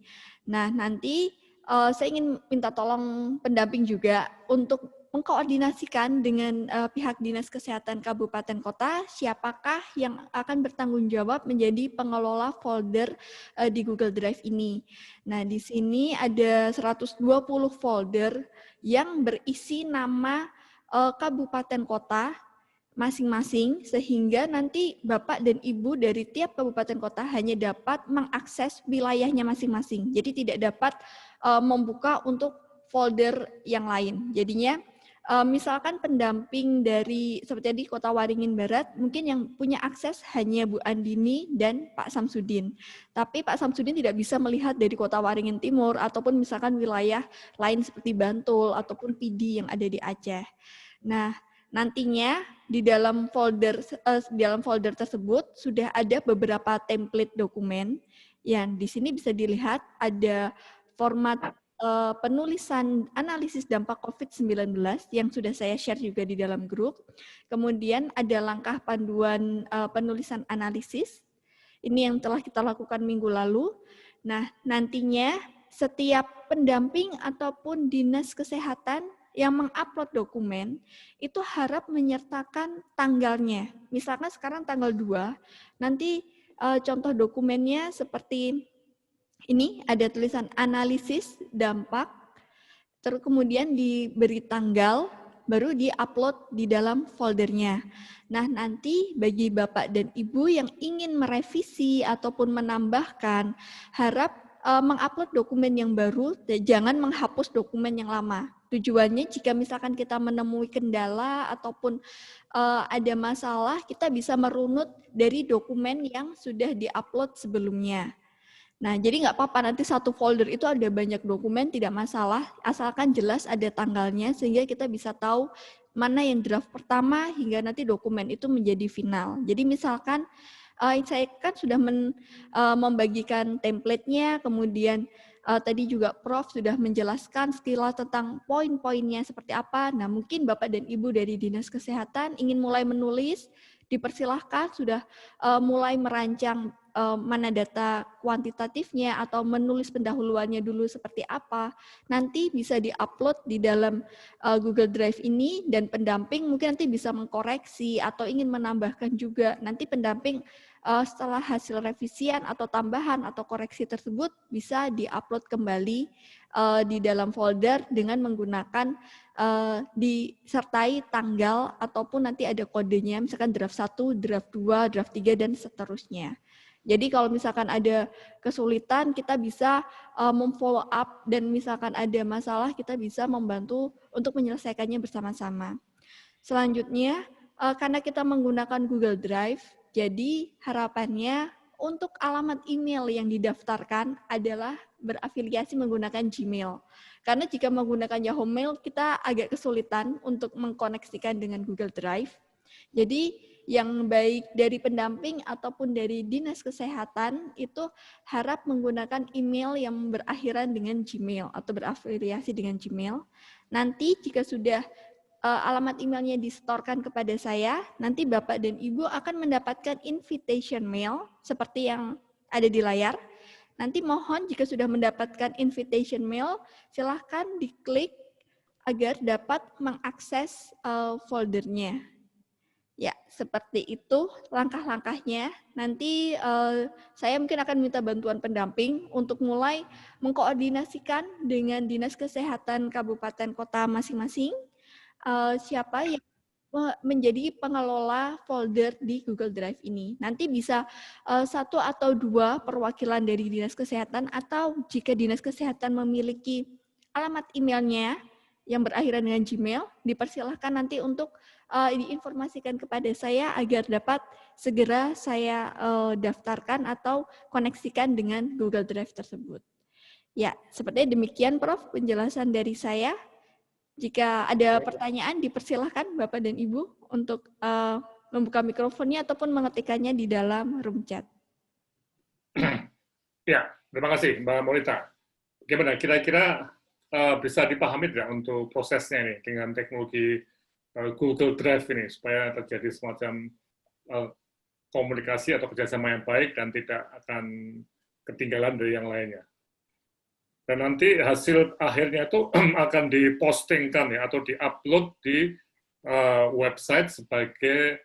Nah, nanti saya ingin minta tolong pendamping juga untuk mengkoordinasikan dengan pihak Dinas Kesehatan Kabupaten Kota, siapakah yang akan bertanggung jawab menjadi pengelola folder di Google Drive ini. Nah, di sini ada 120 folder yang berisi nama kabupaten kota masing-masing, sehingga nanti Bapak dan Ibu dari tiap kabupaten kota hanya dapat mengakses wilayahnya masing-masing. Jadi tidak dapat membuka untuk folder yang lain. Jadinya misalkan pendamping dari seperti di Kota Waringin Barat, mungkin yang punya akses hanya Bu Andini dan Pak Samsudin. Tapi Pak Samsudin tidak bisa melihat dari Kota Waringin Timur ataupun misalkan wilayah lain seperti Bantul ataupun PD yang ada di Aceh. Nah, nantinya di dalam folder tersebut sudah ada beberapa template dokumen yang di sini bisa dilihat ada format penulisan analisis dampak COVID-19 yang sudah saya share juga di dalam grup. Kemudian ada langkah panduan penulisan analisis. Ini yang telah kita lakukan minggu lalu. Nah, nantinya setiap pendamping ataupun dinas kesehatan yang mengupload dokumen itu harap menyertakan tanggalnya. Misalkan sekarang tanggal 2, nanti contoh dokumennya seperti ini, ada tulisan analisis dampak, terus kemudian diberi tanggal, baru di-upload di dalam foldernya. Nah, nanti bagi Bapak dan Ibu yang ingin merevisi ataupun menambahkan, harap mengupload dokumen yang baru, jangan menghapus dokumen yang lama. Tujuannya jika misalkan kita menemui kendala ataupun ada masalah, kita bisa merunut dari dokumen yang sudah di-upload sebelumnya. Nah, jadi nggak apa-apa, nanti satu folder itu ada banyak dokumen, tidak masalah, asalkan jelas ada tanggalnya, sehingga kita bisa tahu mana yang draft pertama, hingga nanti dokumen itu menjadi final. Jadi misalkan, saya kan sudah membagikan template-nya, kemudian tadi juga Prof sudah menjelaskan sekilas tentang poin-poinnya seperti apa. Nah, mungkin Bapak dan Ibu dari Dinas Kesehatan ingin mulai menulis, dipersilahkan sudah mulai merancang mana data kuantitatifnya atau menulis pendahuluannya dulu seperti apa, nanti bisa di-upload di dalam Google Drive ini, dan pendamping mungkin nanti bisa mengkoreksi atau ingin menambahkan juga. Nanti pendamping setelah hasil revisian atau tambahan atau koreksi tersebut bisa di-upload kembali di dalam folder dengan menggunakan disertai tanggal ataupun nanti ada kodenya, misalkan draft 1, draft 2, draft 3, dan seterusnya. Jadi kalau misalkan ada kesulitan, kita bisa memfollow up, dan misalkan ada masalah, kita bisa membantu untuk menyelesaikannya bersama-sama. Selanjutnya, karena kita menggunakan Google Drive, jadi harapannya untuk alamat email yang didaftarkan adalah berafiliasi menggunakan Gmail. Karena jika menggunakan Yahoo Mail, kita agak kesulitan untuk mengkoneksikan dengan Google Drive. Jadi yang baik dari pendamping ataupun dari dinas kesehatan itu harap menggunakan email yang berakhiran dengan Gmail atau berafiliasi dengan Gmail. Nanti jika sudah alamat emailnya disetorkan kepada saya, nanti Bapak dan Ibu akan mendapatkan invitation mail seperti yang ada di layar. Nanti mohon jika sudah mendapatkan invitation mail, silahkan diklik agar dapat mengakses foldernya. Ya, seperti itu langkah-langkahnya. Nanti saya mungkin akan minta bantuan pendamping untuk mulai mengkoordinasikan dengan Dinas Kesehatan Kabupaten Kota masing-masing, siapa yang menjadi pengelola folder di Google Drive ini. Nanti bisa 1 atau 2 perwakilan dari Dinas Kesehatan, atau jika Dinas Kesehatan memiliki alamat emailnya yang berakhiran dengan Gmail, dipersilahkan nanti untuk diinformasikan kepada saya agar dapat segera saya daftarkan atau koneksikan dengan Google Drive tersebut. Ya, sepertinya demikian Prof penjelasan dari saya. Jika ada pertanyaan, dipersilahkan Bapak dan Ibu untuk membuka mikrofonnya ataupun mengetikkannya di dalam room chat. Ya, terima kasih Mbak Monita. Gimana, kira-kira bisa dipahami tidak untuk prosesnya ini dengan teknologi Google Drive ini, supaya terjadi semacam komunikasi atau kerjasama yang baik dan tidak akan ketinggalan dari yang lainnya. Dan nanti hasil akhirnya itu akan dipostingkan ya, atau diupload di website sebagai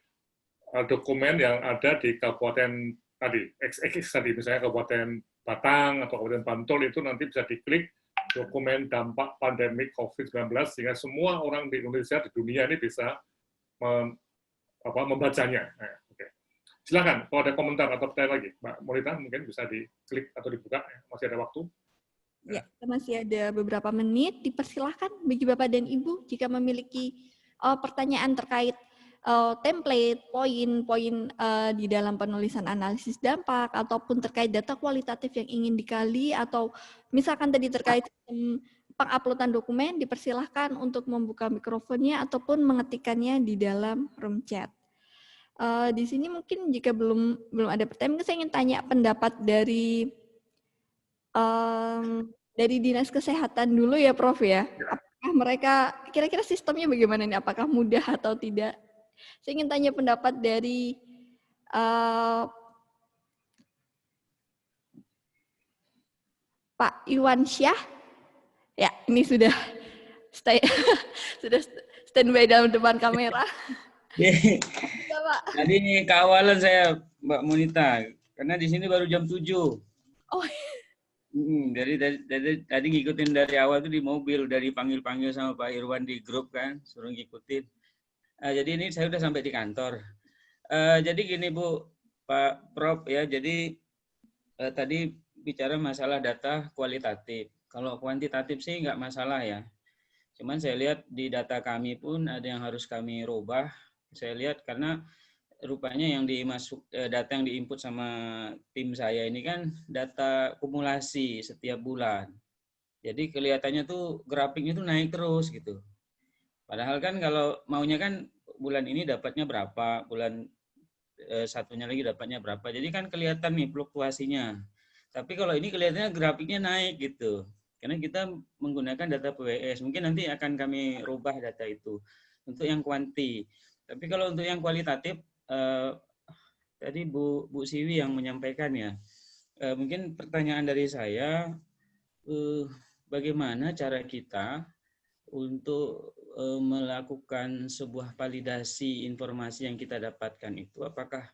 dokumen yang ada di kabupaten tadi, XX tadi, misalnya Kabupaten Batang atau Kabupaten Bantul, itu nanti bisa diklik dokumen dampak pandemi COVID-19, sehingga semua orang di Indonesia, di dunia ini bisa membacanya. Nah, okay. Silakan, kalau ada komentar atau pertanyaan lagi, Mbak Monita, mungkin bisa diklik atau dibuka, masih ada waktu. Ya, masih ada beberapa menit, dipersilahkan bagi Bapak dan Ibu jika memiliki pertanyaan terkait template, poin-poin di dalam penulisan analisis dampak, ataupun terkait data kualitatif yang ingin digali, atau misalkan tadi terkait penguploadan dokumen, dipersilahkan untuk membuka mikrofonnya ataupun mengetikkannya di dalam room chat. Di sini mungkin jika belum ada pertanyaan, saya ingin tanya pendapat dari Dinas Kesehatan dulu ya, Prof ya. Apakah mereka, kira-kira sistemnya bagaimana nih? Apakah mudah atau tidak? Saya ingin tanya pendapat dari Pak Iwan Syah. Ya, ini sudah sudah standby dalam depan kamera. Ya, Pak. Tadi keawalan saya, Mbak Monita, karena di sini baru jam 7. Oh. Tadi ngikutin dari awal tuh di mobil, dari panggil-panggil sama Pak Irwan di grup kan, suruh ngikutin. Jadi ini saya udah sampai di kantor. Jadi gini Bu, Pak Prof ya, jadi tadi bicara masalah data kualitatif. Kalau kuantitatif sih nggak masalah ya. Cuman saya lihat di data kami pun ada yang harus kami rubah. Saya lihat karena rupanya yang data yang diinput sama tim saya ini kan data kumulasi setiap bulan. Jadi kelihatannya tuh grafiknya tuh naik terus gitu. Padahal kan kalau maunya kan bulan ini dapatnya berapa, bulan satunya lagi dapatnya berapa. Jadi kan kelihatan nih fluktuasinya. Tapi kalau ini kelihatannya grafiknya naik gitu. Karena kita menggunakan data PWS. Mungkin nanti akan kami rubah data itu untuk yang kuanti. Tapi kalau untuk yang kualitatif, tadi Bu Siwi yang menyampaikan ya. Mungkin pertanyaan dari saya, bagaimana cara kita untuk melakukan sebuah validasi informasi yang kita dapatkan itu, apakah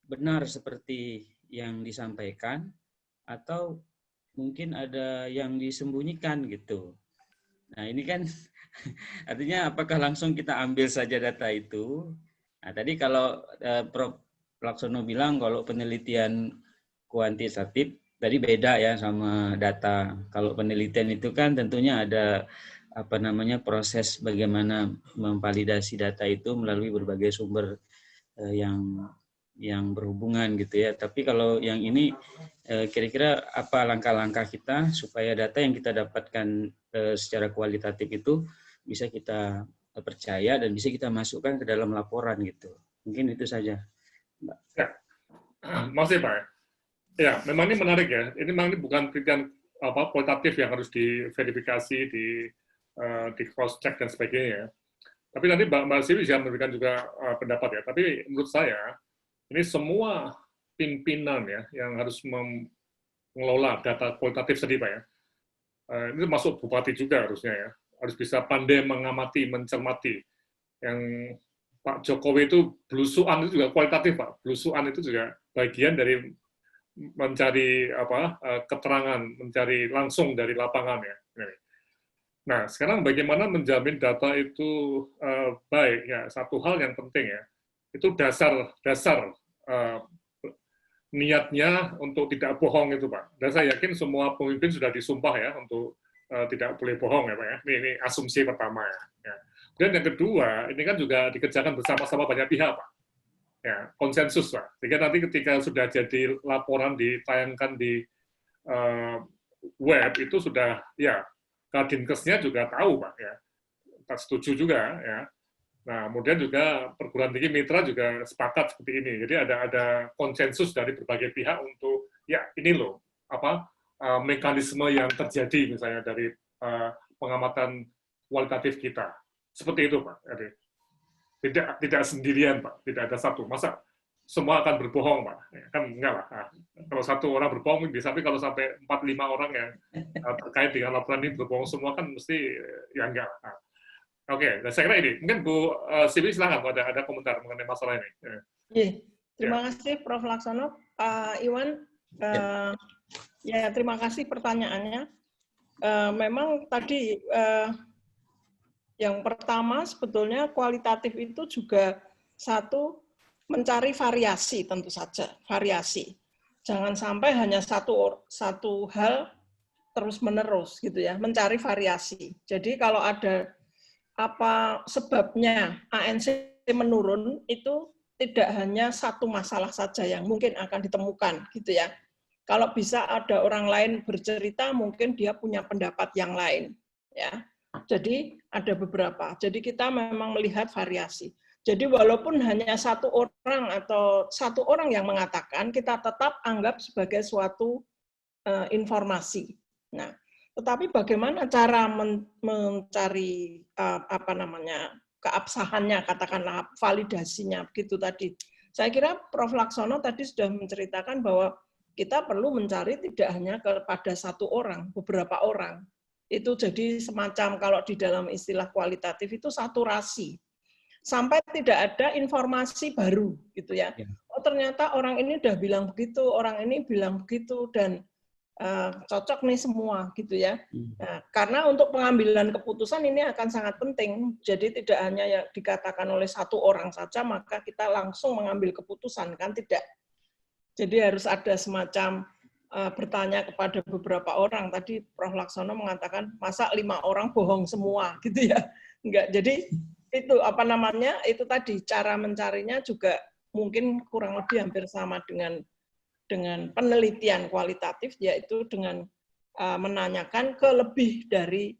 benar seperti yang disampaikan atau mungkin ada yang disembunyikan gitu. Nah ini kan artinya apakah langsung kita ambil saja data itu. Nah tadi kalau Prof. Laksono bilang kalau penelitian kuantitatif tadi beda ya sama data. Kalau penelitian itu kan tentunya ada proses bagaimana memvalidasi data itu melalui berbagai sumber yang berhubungan gitu ya. Tapi kalau yang ini kira-kira apa langkah-langkah kita supaya data yang kita dapatkan secara kualitatif itu bisa kita percaya dan bisa kita masukkan ke dalam laporan gitu. Mungkin itu saja, Mbak. Ya, masih Pak. Ya, memang ini menarik ya. Ini memang ini bukan penelitian kualitatif yang harus diverifikasi, di cross check dan sebagainya. Tapi nanti Mbak Siwi bisa memberikan juga pendapat ya. Tapi menurut saya ini semua pimpinan ya yang harus mengelola data kualitatif tadi Pak ya. Ini masuk bupati juga harusnya ya. Harus bisa pandai mengamati, mencermati. Yang Pak Jokowi itu belusuan itu juga kualitatif Pak. Belusuan itu juga bagian dari mencari keterangan, mencari langsung dari lapangan ya. Nah, sekarang bagaimana menjamin data itu baik ya? Satu hal yang penting ya, itu dasar niatnya untuk tidak bohong itu Pak. Dan saya yakin semua pemimpin sudah disumpah ya untuk tidak boleh bohong ya Pak ya. Ini asumsi pertama ya. Dan yang kedua, ini kan juga dikerjakan bersama-sama banyak pihak Pak. Ya, konsensus Pak. Sehingga nanti ketika sudah jadi laporan ditayangkan di web itu sudah ya Kadinkesnya juga tahu Pak ya. Tak setuju juga ya. Nah, kemudian juga perguruan tinggi mitra juga sepakat seperti ini. Jadi ada konsensus dari berbagai pihak untuk ya ini loh mekanisme yang terjadi misalnya dari pengamatan kualitatif kita. Seperti itu Pak. Jadi, tidak sendirian Pak, tidak ada satu. Masa semua akan berbohong Pak? Kan enggak lah. Nah, kalau satu orang berbohong bisa, tapi kalau sampai 4-5 orang yang terkait dengan laporan ini berbohong semua kan mesti ya enggak lah. Nah, Oke, saya kira ini. Mungkin Bu Siwi silahkan ada komentar mengenai masalah ini. Terima kasih Prof. Laksono. Iwan, ya terima kasih pertanyaannya. Memang tadi yang pertama sebetulnya kualitatif itu juga satu mencari variasi tentu saja, variasi. Jangan sampai hanya satu hal terus-menerus gitu ya, mencari variasi. Jadi kalau ada apa sebabnya ANC menurun itu tidak hanya satu masalah saja yang mungkin akan ditemukan gitu ya. Kalau bisa ada orang lain bercerita mungkin dia punya pendapat yang lain ya. Jadi ada beberapa. Jadi kita memang melihat variasi. Jadi walaupun hanya satu orang atau satu orang yang mengatakan kita tetap anggap sebagai suatu informasi. Nah, tetapi bagaimana cara mencari keabsahannya, katakanlah validasinya begitu tadi. Saya kira Prof. Laksono tadi sudah menceritakan bahwa kita perlu mencari tidak hanya kepada satu orang, beberapa orang. Itu jadi semacam kalau di dalam istilah kualitatif itu saturasi. Sampai tidak ada informasi baru gitu ya. Oh ternyata orang ini udah bilang begitu, orang ini bilang begitu, dan cocok nih semua gitu ya. Nah, karena untuk pengambilan keputusan ini akan sangat penting. Jadi tidak hanya yang dikatakan oleh satu orang saja maka kita langsung mengambil keputusan, kan tidak. Jadi harus ada semacam bertanya kepada beberapa orang. Tadi Prof. Laksono mengatakan masa 5 orang bohong semua gitu ya. Enggak. Jadi itu apa namanya? Itu tadi cara mencarinya juga mungkin kurang lebih hampir sama dengan penelitian kualitatif, yaitu dengan menanyakan ke lebih dari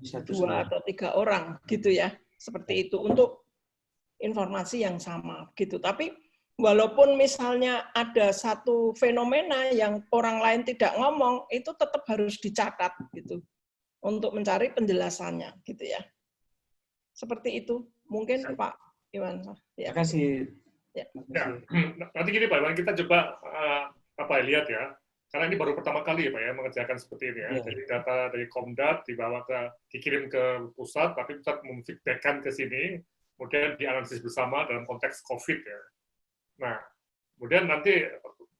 2 atau 3 orang gitu ya, seperti itu untuk informasi yang sama gitu. Tapi walaupun misalnya ada satu fenomena yang orang lain tidak ngomong, itu tetap harus dicatat gitu untuk mencari penjelasannya gitu ya. Seperti itu mungkin Pak Iwan. Terima kasih. Ya. Ya, nanti gini Pak Iwan, kita coba lihat ya, karena ini baru pertama kali ya Pak ya mengerjakan seperti ini ya. Jadi data dari Komdat dikirim ke pusat, tapi pusat memfeedbackkan ke sini, kemudian dianalisis bersama dalam konteks COVID ya. Nah, kemudian nanti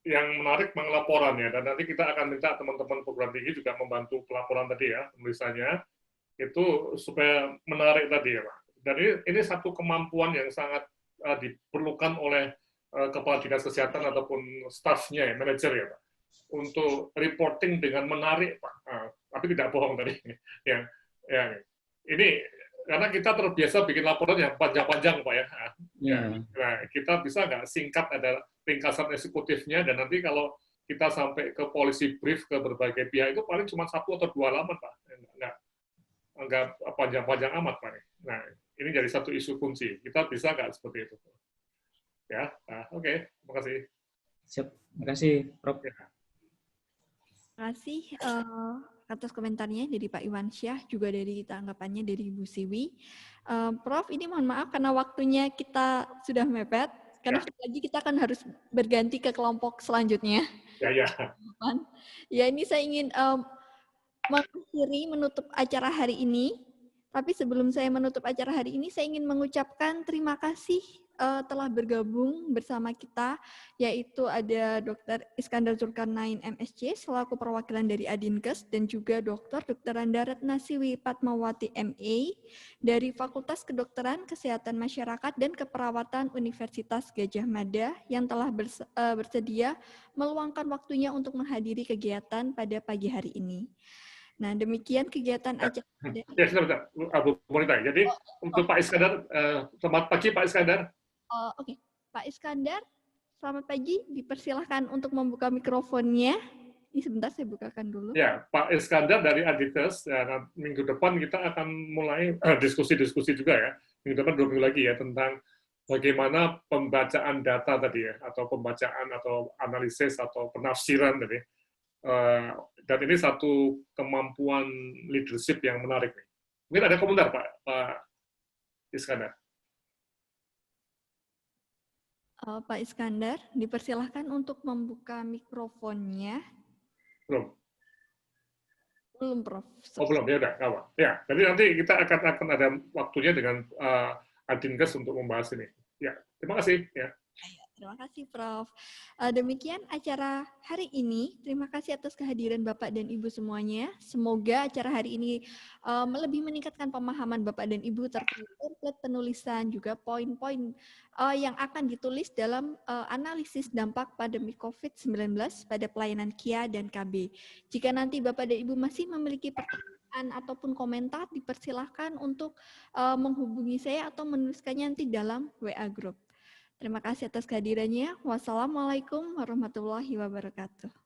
yang menarik pengelaporan ya, dan nanti kita akan minta teman-teman perguruan tinggi juga membantu pelaporan tadi ya, penulisannya itu supaya menarik tadi ya Pak. Dan ini satu kemampuan yang sangat diperlukan oleh kepala dinas kesehatan ataupun stafnya ya, manajer ya Pak, untuk reporting dengan menarik Pak, tapi tidak bohong tadi. yang ini karena kita terbiasa bikin laporan yang panjang-panjang Pak ya. Nah, kita bisa nggak singkat, ada ringkasan eksekutifnya, dan nanti kalau kita sampai ke policy brief ke berbagai pihak itu paling cuma 1 atau 2 halaman Pak, nggak panjang-panjang amat Pak. Nah, ini jadi satu isu kunci. Kita bisa nggak seperti itu? Ya, oke. Terima kasih. Siap. Terima kasih, Prof. Ya. Terima kasih atas komentarnya dari Pak Iwan Syah, juga dari tanggapannya dari Bu Siwi. Prof, ini mohon maaf karena waktunya kita sudah mepet, karena lagi kita akan harus berganti ke kelompok selanjutnya. Ya. Ya, ini saya ingin menutup acara hari ini. Tapi sebelum saya menutup acara hari ini, saya ingin mengucapkan terima kasih telah bergabung bersama kita, yaitu ada Dr. Iskandar Zulkarnain MSc selaku perwakilan dari Adinkes, dan juga Dr. Anda Retna Siwi Padmawati MA dari Fakultas Kedokteran Kesehatan Masyarakat dan Keperawatan Universitas Gadjah Mada yang telah bersedia meluangkan waktunya untuk menghadiri kegiatan pada pagi hari ini. Nah, demikian kegiatan acara. Ya, sebentar, Bu Monita. Jadi untuk Pak Iskandar, selamat pagi Pak Iskandar. Oke. Pak Iskandar, selamat pagi. Dipersilahkan untuk membuka mikrofonnya. Ini sebentar saya bukakan dulu. Ya, Pak Iskandar dari Adinkes. Minggu depan kita akan mulai diskusi-diskusi juga ya. Minggu depan 2 minggu lagi ya, tentang bagaimana pembacaan data tadi ya, atau pembacaan atau analisis atau penafsiran tadi. Dan ini satu kemampuan leadership yang menarik nih. Mungkin ada komentar Pak Iskandar. Pak Iskandar, dipersilahkan untuk membuka mikrofonnya. Belum, Prof. Oh belum, ya udah, kawan. Ya, jadi nanti kita akan ada waktunya dengan Adinkes untuk membahas ini. Ya, terima kasih. Ya. Terima kasih, Prof. Demikian acara hari ini. Terima kasih atas kehadiran Bapak dan Ibu semuanya. Semoga acara hari ini lebih meningkatkan pemahaman Bapak dan Ibu terkait template penulisan, juga poin-poin yang akan ditulis dalam analisis dampak pandemi COVID-19 pada pelayanan KIA dan KB. Jika nanti Bapak dan Ibu masih memiliki pertanyaan ataupun komentar, dipersilahkan untuk menghubungi saya atau menuliskannya nanti dalam WA Group. Terima kasih atas kehadirannya. Wassalamualaikum warahmatullahi wabarakatuh.